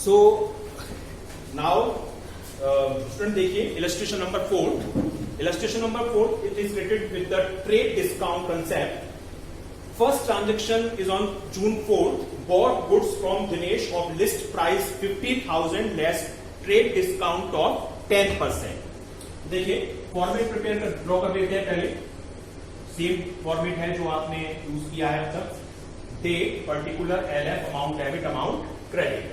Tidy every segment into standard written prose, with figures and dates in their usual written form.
So now student देखिए illustration number 4. Illustration number 4 it is related with the trade discount concept. First transaction is on June 4th. Bought goods from Dinesh of list price 50,000 less trade discount of 10%. देखिए format prepare कर draw कर देते हैं. पहले same format है जो आपने use किया है अब तक. Date, particular, LF, amount debit, amount credit.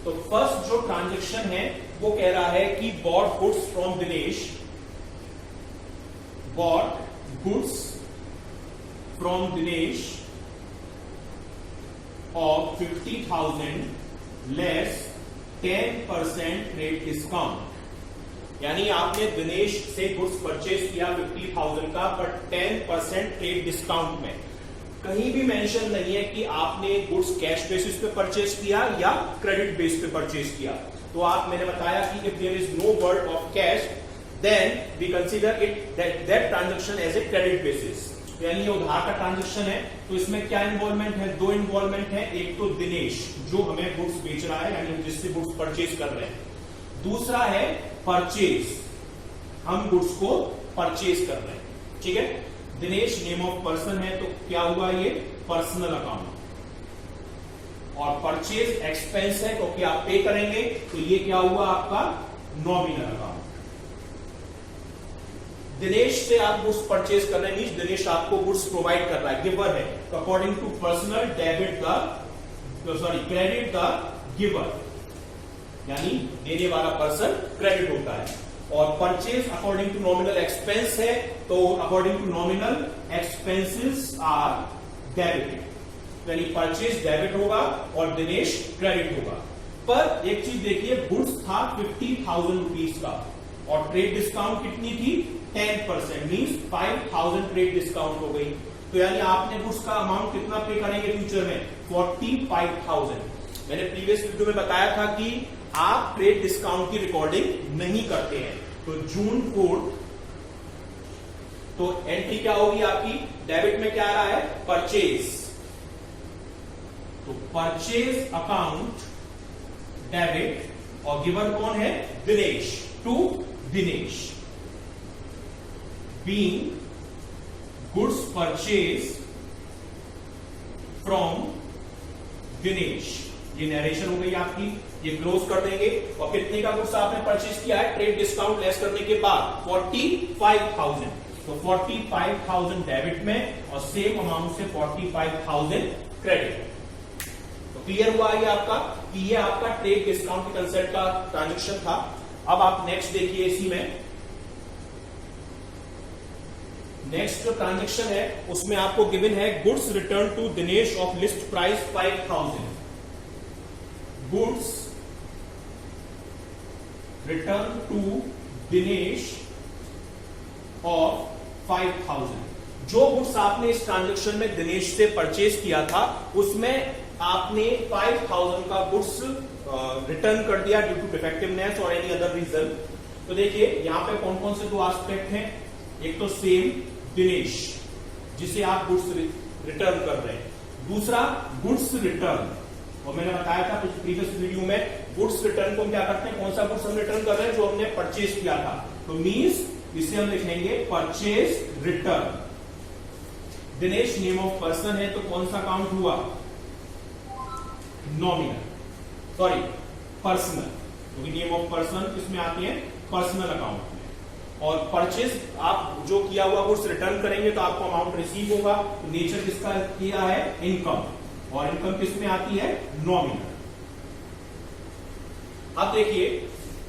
तो फर्स्ट जो ट्रांजेक्शन है वो कह रहा है कि bought goods from Dinesh, bought goods from Dinesh of 50,000 less 10% trade discount. यानी आपने दिनेश से गुड्स परचेज किया 50,000 का, बट 10% ट्रेड डिस्काउंट में. कहीं भी मेंशन नहीं है कि आपने गुड्स कैश बेसिस पे परचेज किया या क्रेडिट बेस पे परचेज किया. तो आप मैंने बताया कि if there is no word of cash then we consider it that transaction as a credit basis. यानी ये उधार का ट्रांजेक्शन है. तो इसमें क्या इन्वॉल्वमेंट है? दो इन्वॉल्वमेंट है. एक तो दिनेश जो हमें गुड्स बेच रहा है, यानी जिससे गुड्स परचेज कर रहे हैं. दूसरा है परचेज, हम गुड्स को परचेज कर रहे हैं. ठीक है. दिनेश नेम ऑफ पर्सन है, तो क्या हुआ? ये पर्सनल अकाउंट. और परचेज एक्सपेंस है क्योंकि आप पे करेंगे, तो ये क्या हुआ? आपका नॉमिनल अकाउंट. दिनेश से आप गुड्स परचेज कर रहे हैं, मींस दिनेश आपको गुड्स प्रोवाइड कर रहा है, गिवर है. तो according to personal debit credit the giver, यानी देने वाला पर्सन क्रेडिट होता है. और purchase according to nominal expense है, तो according to nominal expenses are debited. यानी परचेज डेबिट होगा और दिनेश क्रेडिट होगा. पर एक चीज देखिए, गुड्स था 50,000 रुपीज का और ट्रेड डिस्काउंट कितनी थी? 10%. मींस 5,000 ट्रेड डिस्काउंट हो गई. तो यानी आपने गुड्स का अमाउंट कितना पे करेंगे फ्यूचर में? 45,000. मैंने प्रीवियस वीडियो में बताया था कि आप ट्रेड डिस्काउंट की रिकॉर्डिंग नहीं करते हैं. तो जून 4th, तो एंट्री क्या होगी आपकी? डेबिट में क्या आ रहा है? परचेज. तो परचेज अकाउंट डेबिट, और गिवर कौन है? Dinesh. To Dinesh. Being goods purchased from Dinesh. ये नरेशन हो गई आपकी. ये क्लोज कर देंगे. और कितने का गुड्स आपने परचेज किया है ट्रेड डिस्काउंट लेस करने के बाद? 45,000. तो 45,000 डेबिट में और सेम अमाउंट से 45,000 क्रेडिट. तो क्लियर हुआ ये आपका कि ये आपका ट्रेड डिस्काउंट के कंसेप्ट का ट्रांजेक्शन था. अब आप नेक्स्ट देखिए इसी में. नेक्स्ट जो ट्रांजेक्शन है उसमें आपको गिवन है goods return to Dinesh of list price 5,000. Goods return to Dinesh of 5,000. जो गुड्स आपने इस ट्रांजेक्शन में दिनेश से परचेज किया था उसमें आपने 5,000 का गुड्स रिटर्न कर दिया ड्यू टू डिफेक्टिवनेस और एनी अदर रीजन. तो देखिए यहां पे कौन कौन से दो एस्पेक्ट हैं. एक तो सेम दिनेश जिसे आप गुड्स रिटर्न कर रहे हैं. दूसरा गुड्स रिटर्न, और मैंने बताया था प्रीवियस वीडियो में गुड्स रिटर्न को हम क्या करते हैं? कौन सा गुड्स हम रिटर्न कर रहे हैं? जो हमने परचेज किया था. तो मींस इसे हम लिखेंगे purchase return. Dinesh name of person है, तो कौन सा अकाउंट हुआ? नॉमिनल, सॉरी पर्सनल, क्योंकि नेम ऑफ पर्सन किसमें आती है? पर्सनल अकाउंट में. और परचेज आप जो किया हुआ गुड्स रिटर्न करेंगे तो आपको अमाउंट रिसीव होगा. नेचर किसका किया है? इनकम. और इनकम किस में आती है? नॉमिनल. अब देखिए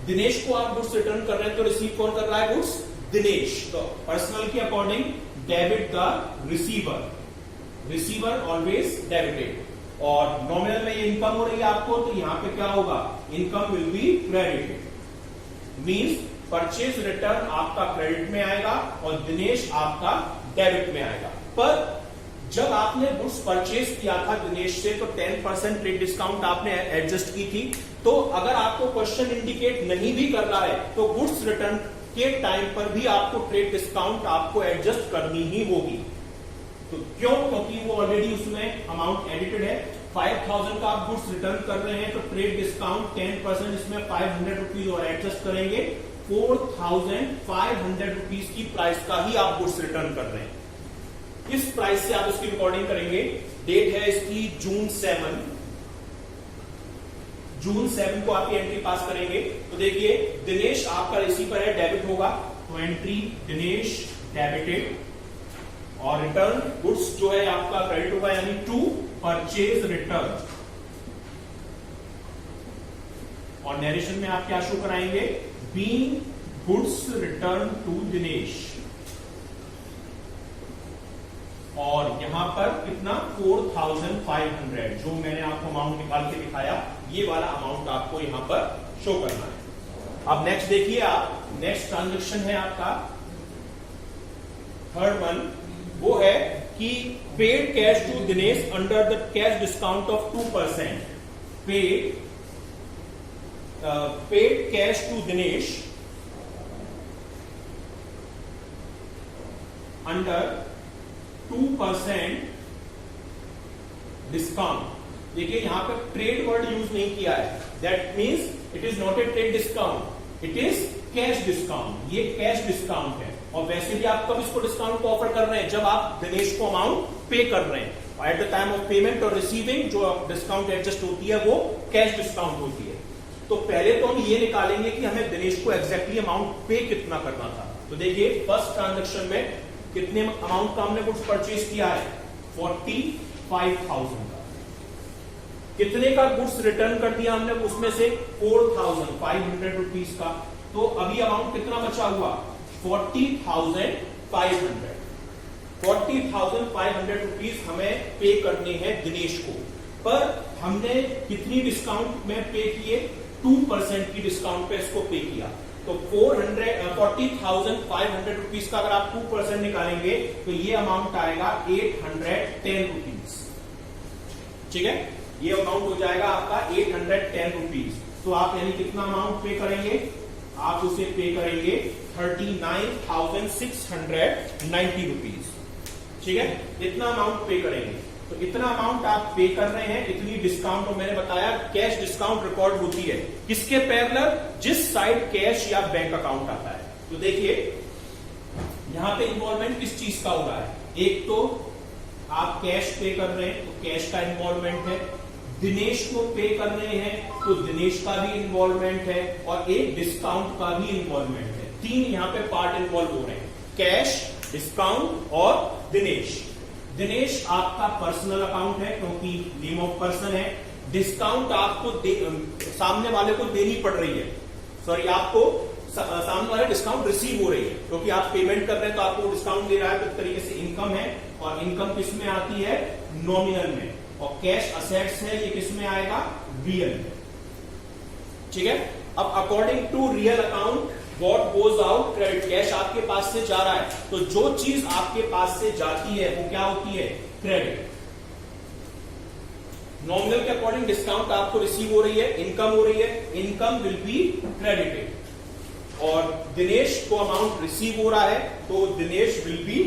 दिनेश को आप गुड्स रिटर्न कर रहे हैं, तो रिसीव कौन कर रहा है गुड्स? दिनेश. तो पर्सनल के according debit the receiver. Receiver always debited. और नॉमिनल में ये इनकम हो रही है आपको, तो यहां पे क्या होगा? Income will be credited. Means purchase return आपका क्रेडिट में आएगा और दिनेश आपका डेबिट में आएगा. पर जब आपने गुड्स परचेज किया था दिनेश से, तो 10% ट्रेड डिस्काउंट आपने एडजस्ट की थी. तो अगर आपको क्वेश्चन इंडिकेट नहीं भी कर रहा है तो गुड्स रिटर्न के टाइम पर भी आपको ट्रेड डिस्काउंट आपको एडजस्ट करनी ही होगी. तो क्यों? क्योंकि वो ऑलरेडी उसमें अमाउंट एडिटेड है. 5000 का आप गुड्स रिटर्न कर रहे हैं तो ट्रेड डिस्काउंट 10% इसमें 500 रुपीज और एडजस्ट करेंगे, 4500 रुपीज की प्राइस का ही आप गुड्स रिटर्न कर रहे हैं। इस प्राइस से आप इसकी रिकॉर्डिंग करेंगे। डेट है इसकी जून 7 को आप ये एंट्री पास करेंगे। तो देखिए दिनेश आपका रिसीवर है, डेबिट होगा, तो एंट्री दिनेश डेबिटेड, और रिटर्न गुड्स जो है आपका क्रेडिट होगा, यानी टू परचेज रिटर्न। और नरेशन में आप क्या शो कराएंगे, being goods return to Dinesh, और यहां पर कितना 4500, जो मैंने आपको अमाउंट निकाल के दिखाया, ये वाला अमाउंट आपको यहां पर शो करना है। अब नेक्स्ट देखिए आप, नेक्स्ट ट्रांजेक्शन है आपका थर्ड वन, वो है कि paid cash to Dinesh under the cash discount of 2%। Paid cash to Dinesh under 2% discount. देखिए यहां पर ट्रेड वर्ड यूज नहीं किया है, that means it is not a trade discount, it is cash discount. ये कैश डिस्काउंट है, और वैसे भी आप कब इसको डिस्काउंट को ऑफर कर रहे हैं, जब आप दिनेश को अमाउंट पे कर रहे हैं। At the time of payment और रिसीविंग जो डिस्काउंट एडजस्ट होती है वो कैश डिस्काउंट होती है। तो पहले तो हम ये निकालेंगे कि हमें दिनेश को एग्जैक्टली अमाउंट पे कितना करना था। तो देखिए फर्स्ट ट्रांजेक्शन में कितने अमाउंट का हमने गुड्स परचेज किया है, 45,000 का। कितने का गुड्स रिटर्न कर दिया हमने, उसमें से 4500 रुपीज का। तो अभी अमाउंट कितना बचा हुआ, 40,500। 40,500 रुपीज हमें पे करने हैं दिनेश को, पर हमने कितनी डिस्काउंट में पे किए, 2% की डिस्काउंट पे इसको पे किया। तो 40,500 रुपीज का अगर आप 2% निकालेंगे तो ये अमाउंट आएगा 810 रुपीज। ठीक है, ये अमाउंट हो जाएगा आपका 810 रुपीज। तो आप यानी कितना अमाउंट पे करेंगे, आप उसे पे करेंगे 39,690 रुपीज। ठीक है, इतना अमाउंट पे करेंगे। तो इतना अमाउंट आप पे कर रहे हैं, इतनी डिस्काउंट, और मैंने बताया कैश डिस्काउंट रिकॉर्ड होती है किसके पैरेलल, जिस साइड कैश या बैंक अकाउंट आता है। तो देखिए यहां पे इन्वॉल्वमेंट किस चीज का हो रहा है, एक तो आप कैश पे कर रहे हैं तो कैश का इन्वॉल्वमेंट है, दिनेश को पे कर रहे हैं तो दिनेश का भी इन्वॉल्वमेंट है, और एक डिस्काउंट का भी इन्वॉल्वमेंट है। तीन यहां पे पार्ट इन्वॉल्व हो रहे हैं, कैश, डिस्काउंट और दिनेश। दिनेश आपका पर्सनल अकाउंट है क्योंकि नेम ऑफ पर्सन है। डिस्काउंट आपको सामने वाले को देनी पड़ रही है, सॉरी आपको सामने वाले डिस्काउंट रिसीव हो रही है, क्योंकि आप पेमेंट कर रहे हैं तो आपको डिस्काउंट दे रहा है। तो एक तरीके से इनकम है, और इनकम किस में आती है, नॉमिनल में। और कैश असेट्स है, ये किस में आएगा, रियल में। ठीक है, अब according to real account what goes out credit, cash आपके पास से जा रहा है तो जो चीज आपके पास से जाती है वो क्या होती है, क्रेडिट। नॉमिनल के अकॉर्डिंग डिस्काउंट आपको रिसीव हो रही है, इनकम हो रही है, इनकम विल बी क्रेडिटेड। और दिनेश को अमाउंट रिसीव हो रहा है तो दिनेश विल बी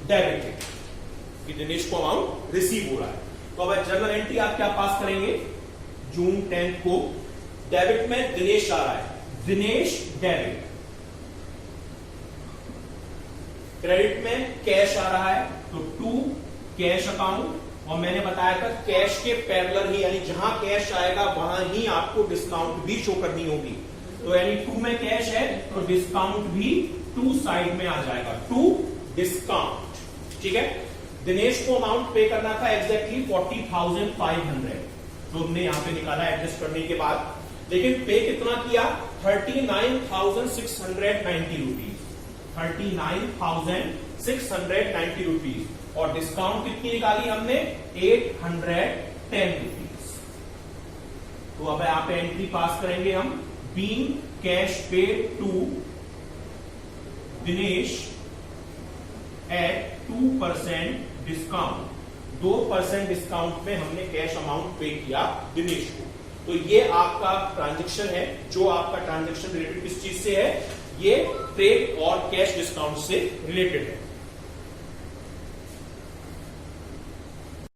डेबिटेड, कि दिनेश को अमाउंट रिसीव हो रहा है। तो अब जर्नल एंट्री आप क्या पास करेंगे, जून 10 को डेबिट में दिनेश आ रहा है, दिनेश डेबिट। क्रेडिट में कैश आ रहा है तो टू कैश अकाउंट, और मैंने बताया था कैश के पैरेलल ही, यानी जहां कैश आएगा वहां ही आपको डिस्काउंट भी शो करनी होगी। तो यानी टू में कैश है तो डिस्काउंट भी टू साइड में आ जाएगा, टू डिस्काउंट। ठीक है, दिनेश को अमाउंट पे करना था एग्जैक्टली 40,500, तो हमने यहां पे निकाला एडजस्ट करने के बाद। लेकिन पे कितना किया, 39,690 रुपीज, 39,690 रुपीज। और डिस्काउंट कितनी निकाली हमने, 810 रुपीज। तो अब यहाँ पे एंट्री पास करेंगे हम, being cash paid to Dinesh at 2% discount, 2% discount में हमने कैश अमाउंट पे किया दिनेश को। तो ये आपका ट्रांजैक्शन है, जो आपका ट्रांजैक्शन रिलेटेड किस चीज से है, ये ट्रेड और कैश डिस्काउंट से रिलेटेड है।